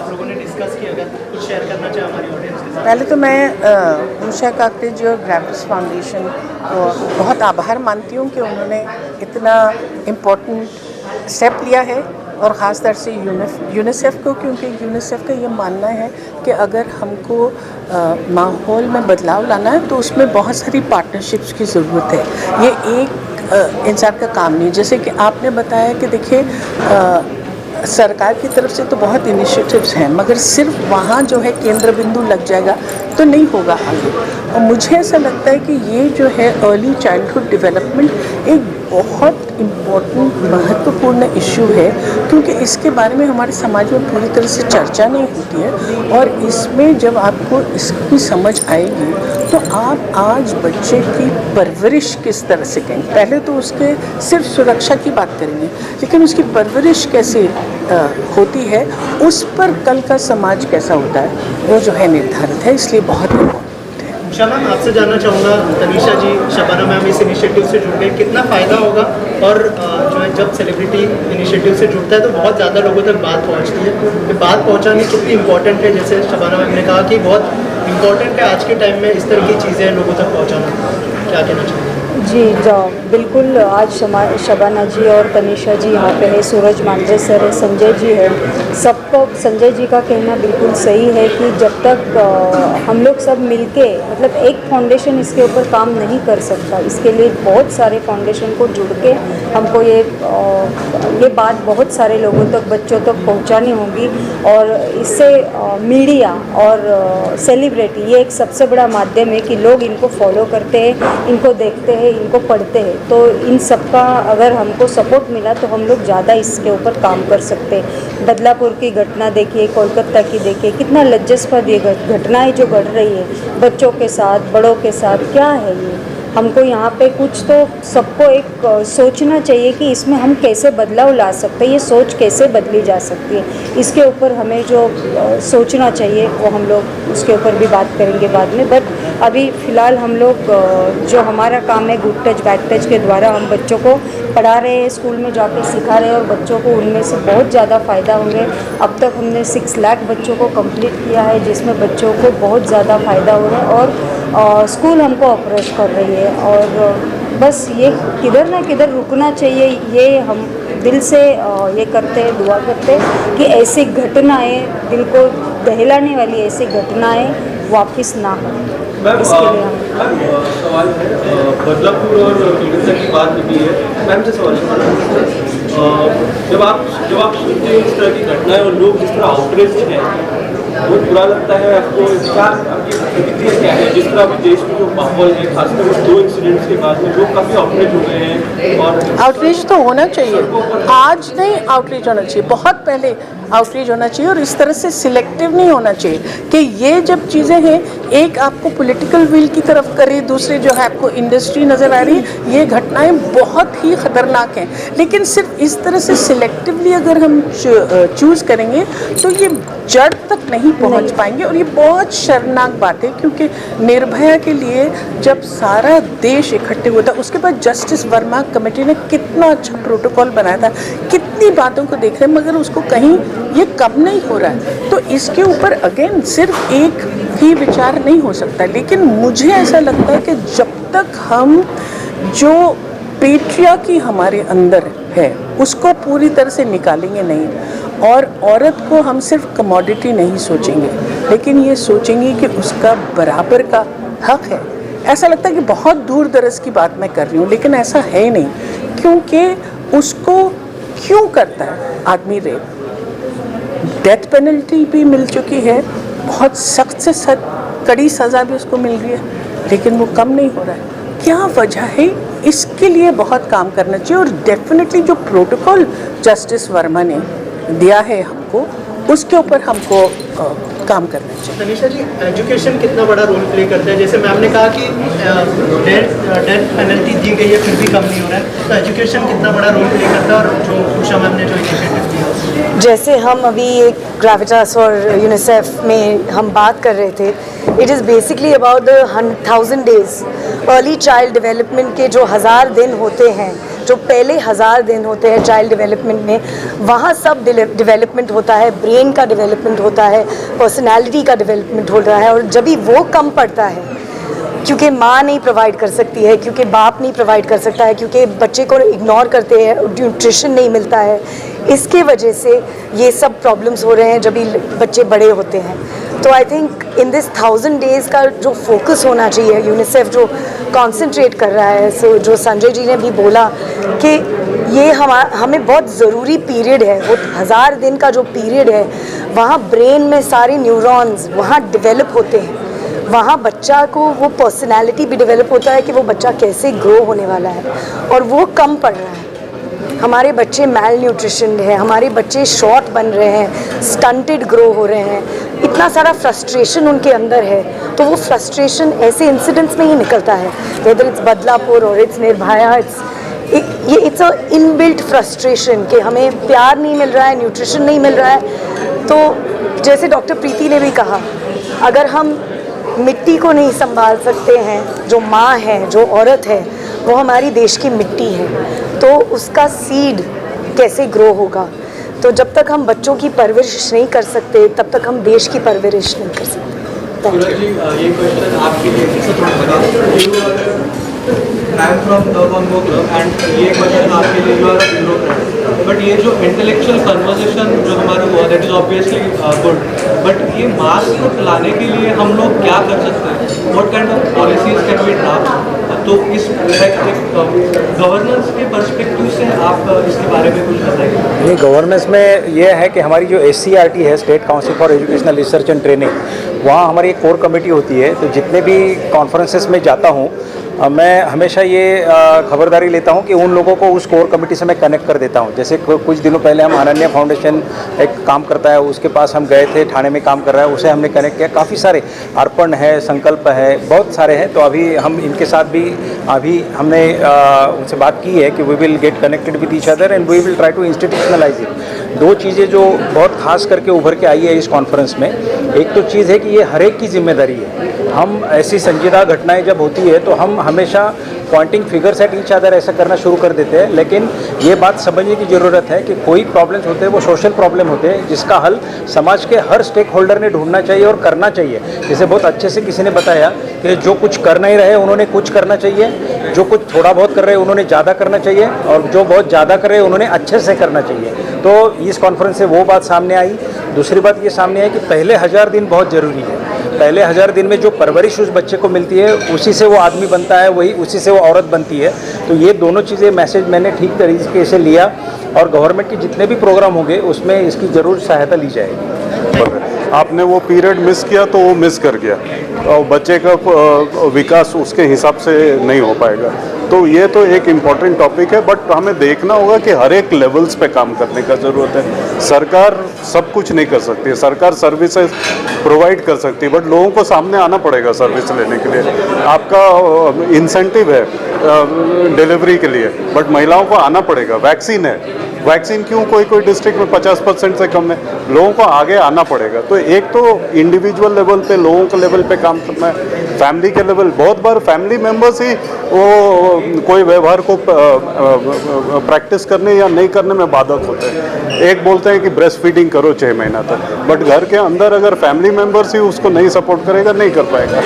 आप लोगों ने डिस्कस किया, अगर कुछ शेयर करना चाहे हमारी ऑडियंस के साथ? पहले तो मैं उषा काकड़े जी और ग्राविस फाउंडेशन को बहुत आभार मानती हूँ कि उन्होंने इतना इम्पोर्टेंट स्टेप लिया है, और ख़ास तौर से यूनिसेफ को, क्योंकि यूनिसेफ का ये मानना है कि अगर हमको माहौल में बदलाव लाना है तो उसमें बहुत सारी पार्टनरशिप्स की ज़रूरत है। ये एक इंसान का काम नहीं। जैसे कि आपने बताया कि देखिए सरकार की तरफ से तो बहुत इनिशिएटिव्स हैं, मगर सिर्फ वहाँ जो है केंद्र बिंदु लग जाएगा तो नहीं होगा आगे। और मुझे ऐसा लगता है कि ये जो है अर्ली चाइल्डहुड डेवलपमेंट एक बहुत इम्पोर्टेंट महत्वपूर्ण इशू है, क्योंकि इसके बारे में हमारे समाज में पूरी तरह से चर्चा नहीं होती है। और इसमें जब आपको इसकी समझ आएगी तो आप आज बच्चे की परवरिश किस तरह से करेंगे। पहले तो उसके सिर्फ सुरक्षा की बात करेंगे, लेकिन उसकी परवरिश कैसे होती है, उस पर कल का समाज कैसा होता है वो जो है निर्धारित है, इसलिए बहुत इम्पोर्टेंट है। उषा मैम, आपसे जानना चाहूँगा, तनीषा जी, शबाना मैम इस इनिशिएटिव से जुड़ गए, कितना फ़ायदा होगा? और जो है जब सेलिब्रिटी इनिशिएटिव से जुड़ता है तो बहुत ज़्यादा लोगों तक बात पहुँचती है, तो बात पहुँचानी कितनी इंपॉर्टेंट है? जैसे शबाना मैम ने कहा कि बहुत इम्पॉर्टेंट है आज के टाइम में इस तरह की चीज़ें लोगों तक पहुँचाना, क्या कहना चाहिए? जी बिल्कुल, आज शबाना जी और तनीषा जी यहाँ पे है, सूरज मांजरे सर है, संजय जी है। सबको संजय जी का कहना बिल्कुल सही है कि जब तक हम लोग सब मिलके, मतलब एक फाउंडेशन इसके ऊपर काम नहीं कर सकता, इसके लिए बहुत सारे फाउंडेशन को जुड़ के हमको ये बात बहुत सारे लोगों तक, बच्चों तक पहुँचानी होगी। और इससे मीडिया और सेलिब्रिटी ये एक सबसे बड़ा माध्यम है कि लोग इनको फॉलो करते हैं, इनको देखते हैं, इनको पढ़ते हैं। तो इन सब का अगर हमको सपोर्ट मिला तो हम लोग ज़्यादा इसके ऊपर काम कर सकते हैं। बदलापुर की घटना देखिए, कोलकाता की देखिए, कितना लज्जास्पद ये घटनाएं जो घट रही है बच्चों के साथ, बड़ों के साथ, क्या है ये? हमको यहाँ पे कुछ तो सबको एक सोचना चाहिए कि इसमें हम कैसे बदलाव ला सकते हैं, ये सोच कैसे बदली जा सकती है, इसके ऊपर हमें जो सोचना चाहिए वो हम लोग उसके ऊपर भी बात करेंगे बाद में। बट अभी फ़िलहाल हम लोग जो हमारा काम है गुड टच बैड टच के द्वारा हम बच्चों को पढ़ा रहे हैं, स्कूल में जाके सिखा रहे हैं, और बच्चों को उनमें से बहुत ज़्यादा फ़ायदा हो रहा है। अब तक हमने 6 लाख बच्चों को कंप्लीट किया है, जिसमें बच्चों को बहुत ज़्यादा फ़ायदा हो रहा है, और स्कूल हमको अप्रोच कर रही है। और बस ये किधर ना किधर रुकना चाहिए, ये हम दिल से ये करते हैं, दुआ करते हैं कि ऐसी घटनाएं, दिल को दहलाने वाली ऐसी घटनाएं वापस ना हो। इसके लिए हम सवाल है, बदलापुर और कोलकाता की बात भी है। मैम से सवाल है, जब आप सुनते हैं इस तरह की घटनाएं और लोग जिस तरह आउटरीच हैं, वो बुरा लगता है आपको? इसका आपकी प्रतिक्रिया क्या है? जिस तरह अभी देश में जो माहौल है, खासकर उस 2 इंसिडेंट्स के बाद में लोग काफ़ी आउटरीच हो गए हैं। और आउटरीच तो होना चाहिए, आज नहीं आउटरीच होना चाहिए, बहुत पहले आउटरीच होना चाहिए। और इस तरह से सिलेक्टिव नहीं होना चाहिए कि ये जब चीज़ें हैं, एक आपको पॉलिटिकल विल की तरफ करे, दूसरे जो है आपको इंडस्ट्री नज़र आ रही है, ये घटनाएं बहुत ही ख़तरनाक हैं। लेकिन सिर्फ इस तरह से सिलेक्टिवली अगर हम चूज़ करेंगे तो ये जड़ तक नहीं पहुंच पाएंगे। और ये बहुत शर्मनाक बात है, क्योंकि निर्भया के लिए जब सारा देश इकट्ठे हुआ था, उसके बाद जस्टिस वर्मा कमेटी ने कितना अच्छा प्रोटोकॉल बनाया था, कितनी बातों को देख रहे हैं, मगर उसको कहीं ये कम नहीं हो रहा है। तो इसके ऊपर अगेन सिर्फ एक ही विचार नहीं हो सकता। लेकिन मुझे ऐसा लगता है कि जब तक हम जो पेट्रियार्की हमारे अंदर है उसको पूरी तरह से निकालेंगे नहीं, और औरत को हम सिर्फ कमोडिटी नहीं सोचेंगे, लेकिन ये सोचेंगे कि उसका बराबर का हक है। ऐसा लगता है कि बहुत दूर दराज की बात मैं कर रही हूँ, लेकिन ऐसा है नहीं, क्योंकि उसको क्यों करता है आदमी रेप? डेथ पेनल्टी भी मिल चुकी है, बहुत सख्त से सख्त कड़ी सज़ा भी उसको मिल रही है, लेकिन वो कम नहीं हो रहा है। क्या वजह है? इसके लिए बहुत काम करना चाहिए। और डेफिनेटली जो प्रोटोकॉल जस्टिस वर्मा ने दिया है हमको, उसके ऊपर हमको काम करना चाहिए। तनीषा जी, एजुकेशन कितना बड़ा रोल प्ले करता है? जैसे मैम ने कहा कि डेथ पेनल्टी दी गई है फिर भी कम नहीं हो रहा है, तो एजुकेशन कितना बड़ा रोल प्ले करता है? और जो उषा मैम ने जो इनिशिएटिव दिया, जैसे हम अभी एक ग्रेविटास और यूनिसेफ में हम बात कर रहे थे, it is basically about the 1000 days early child development के जो 1000 दिन होते हैं, जो पहले 1000 दिन होते हैं चाइल्ड डेवलपमेंट में, वहाँ सब डेवलपमेंट होता है, ब्रेन का डेवलपमेंट होता है, पर्सनालिटी का डेवलपमेंट होता है। और जब भी वो कम पड़ता है, क्योंकि माँ नहीं प्रोवाइड कर सकती है, क्योंकि बाप नहीं प्रोवाइड कर सकता है, क्योंकि बच्चे को इग्नोर करते हैं, न्यूट्रिशन नहीं मिलता है, इसके वजह से ये सब प्रॉब्लम्स हो रहे हैं जब भी बच्चे बड़े होते हैं। तो I think in this 1000 days का जो फोकस होना चाहिए, यूनिसेफ जो कंसंट्रेट कर रहा है, सो जो संजय जी ने भी बोला कि ये हमें बहुत ज़रूरी पीरियड है, वो 1000 दिन का जो पीरियड है, वहाँ ब्रेन में सारे न्यूरॉन्स वहाँ डेवलप होते हैं, वहाँ बच्चा को वो पर्सनालिटी भी डेवलप होता है कि वो बच्चा कैसे ग्रो होने वाला है, और वो कम पड़ रहा है। हमारे बच्चे मैल न्यूट्रिशन है, हमारे बच्चे शॉर्ट बन रहे हैं, स्टंटेड ग्रो हो रहे हैं, इतना सारा फ्रस्ट्रेशन उनके अंदर है। तो वो फ्रस्ट्रेशन ऐसे इंसिडेंट्स में ही निकलता है, वेदर इट्स बदलापुर और it's Nirbhaya, it's a inbuilt frustration कि हमें प्यार नहीं मिल रहा है, न्यूट्रिशन नहीं मिल रहा है। तो जैसे डॉक्टर प्रीति ने भी कहा, अगर हम मिट्टी को नहीं संभाल सकते हैं, जो माँ है, जो औरत है, वो हमारी देश की मिट्टी है, तो उसका सीड कैसे ग्रो होगा। तो जब तक हम बच्चों की परवरिश नहीं कर सकते, तब तक हम देश की परवरिश नहीं कर सकते। सूरज जी, ये क्वेश्चन आपके लिए I am from the Congo club and ये क्वेश्चन आपके लिए you are a bureaucrat, but ये जो इंटेलेक्चुअल कन्वर्सेशन जो हमारा हुआ that is obviously good, but ये मास को लाने के लिए हम लोग क्या कर सकते हैं, what kind of policies can be draft. तो इस गवर्नेंस के पर्सपेक्टिव से आप इसके बारे में कुछ बताएंगे? ये गवर्नेंस में ये है कि हमारी जो SCRT है, state council for educational research and training, वहाँ हमारी एक कोर कमेटी होती है। तो जितने भी कॉन्फ्रेंसेस में जाता हूँ, मैं हमेशा ये खबरदारी लेता हूँ कि उन लोगों को उस कोर कमेटी से मैं कनेक्ट कर देता हूँ। जैसे कुछ दिनों पहले हम अनन्या फाउंडेशन एक काम करता है, उसके पास हम गए थे, ठाणे में काम कर रहा है, उसे हमने कनेक्ट किया। काफ़ी सारे, अर्पण है, संकल्प है, बहुत सारे हैं। तो अभी हम इनके साथ भी अभी हमने उनसे बात की है कि we will get connected with each other and we will try to institutionalize it. दो चीज़ें जो बहुत खास करके उभर के आई है इस कॉन्फ्रेंस में, एक तो चीज़ है कि ये हर एक की जिम्मेदारी है। हम ऐसी संजीदा घटनाएं जब होती है तो हम हमेशा pointing figures at each other ऐसा करना शुरू कर देते हैं, लेकिन ये बात समझने की ज़रूरत है कि कोई प्रॉब्लम्स होते हैं वो सोशल प्रॉब्लम होते हैं, जिसका हल समाज के हर स्टेक होल्डर ने ढूंढना चाहिए और करना चाहिए। जैसे बहुत अच्छे से किसी ने बताया कि जो कुछ कर नहीं रहे उन्होंने कुछ करना चाहिए, जो कुछ थोड़ा बहुत कर रहे हैं उन्होंने ज़्यादा करना चाहिए, और जो बहुत ज़्यादा कर रहे हैं उन्होंने अच्छे से करना चाहिए। तो इस कॉन्फ्रेंस से वो बात सामने आई। दूसरी बात ये सामने आई कि पहले 1000 दिन बहुत ज़रूरी है। पहले 1000 दिन में जो परवरिश उस बच्चे को मिलती है, उसी से वो आदमी बनता है, वही उसी से वो औरत बनती है। तो ये दोनों चीज़ें मैसेज मैंने ठीक तरीके से लिया, और गवर्नमेंट के जितने भी प्रोग्राम होंगे उसमें इसकी ज़रूर सहायता ली जाएगी। आपने वो पीरियड मिस किया तो वो मिस कर गया, और बच्चे का विकास उसके हिसाब से नहीं हो पाएगा। तो ये तो एक इम्पॉर्टेंट टॉपिक है, बट हमें देखना होगा कि हर एक लेवल्स पे काम करने का ज़रूरत है। सरकार सब कुछ नहीं कर सकती है, सरकार सर्विसेज प्रोवाइड कर सकती है, बट लोगों को सामने आना पड़ेगा सर्विस लेने के लिए। आपका इंसेंटिव है डिलीवरी के लिए, बट महिलाओं को आना पड़ेगा। वैक्सीन है, वैक्सीन क्यों कोई डिस्ट्रिक्ट में 50% से कम है, लोगों को आगे आना पड़ेगा। तो एक तो इंडिविजुअल लेवल पे, लोगों के लेवल पे काम करना है, फैमिली के लेवल। बहुत बार फैमिली मेंबर्स ही वो कोई व्यवहार को प्रैक्टिस करने या नहीं करने में बाधक होते हैं। एक बोलते हैं कि ब्रेस्ट फीडिंग करो 6 महीना तक, बट घर के अंदर अगर फैमिली मेंबर्स ही उसको नहीं सपोर्ट करेगा, नहीं कर पाएगा।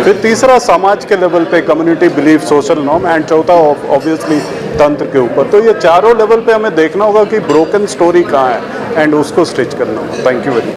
फिर तीसरा समाज के लेवल पे community belief, social norm, and चौथा ऑब्वियसली तंत्र के ऊपर। तो ये चारों लेवल पे हमें देखना होगा कि ब्रोकन स्टोरी कहाँ है एंड उसको स्टिच करना होगा। Thank you very much.